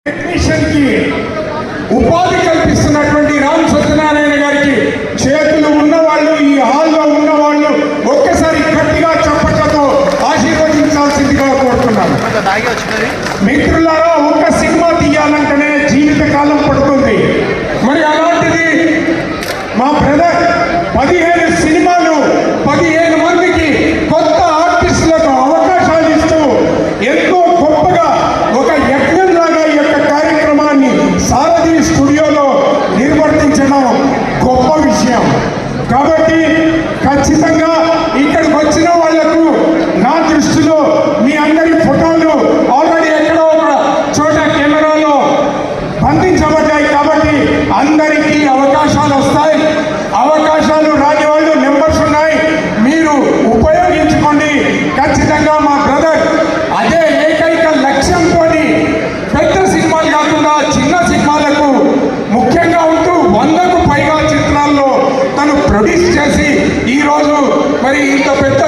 Technician కి ఉపాధి కల్పిస్తున్నటువంటి రామ్ సత్యనారాయణ గారికి చేతులు ఉన్నవాళ్ళు, ఈ హాల్లో ఉన్నవాళ్ళు ఒక్కసారి గట్టిగా చప్పట్లతో ఆశీర్వదించాల్సిందిగా కోరుతున్నాను. మిత్రులారా, ఒక్క సినిమా తీయాలంటేనే జీవితకాలం పడుతుంది. మరి అలాంటిది మా బ్రదర్ 15 సినిమాలు 15 మందికి కొత్త ఆర్టిస్టులకు అవకాశాలు ఇస్తూ ఎంతో గొప్పగా ఒక యజ్ఞంలాగా ఈ యొక్క కార్యక్రమాన్ని సారథి స్టూడియోలో నిర్వర్తించడం గొప్ప విషయం. కాబట్టి ఖచ్చితంగా ఇక్కడికి వచ్చిన వాళ్లకు నా దృష్టిలో మీ అందరి ఫోటోలు ఆల్రెడీ ఎక్కడో ఒక చోట కెమెరాలో బంధించబడ్డాయి. కాబట్టి అందరికీ అవకాశాలు వస్తాయి. అవకాశాలు రాని వాళ్ళు నెంబర్స్ ఉన్నాయి, మీరు ఉపయోగించుకోండి. ఖచ్చితంగా మా బ్రదర్ అదే ఏకైక లక్ష్యంతో పెద్ద సినిమాలు కాకుండా చిన్న సినిమాలకు ముఖ్యంగా ఉంటూ 100కు పైగా చిత్రాల్లో తను ప్రొడ్యూస్ చేసి ఈరోజు మరి ఇంత పెద్ద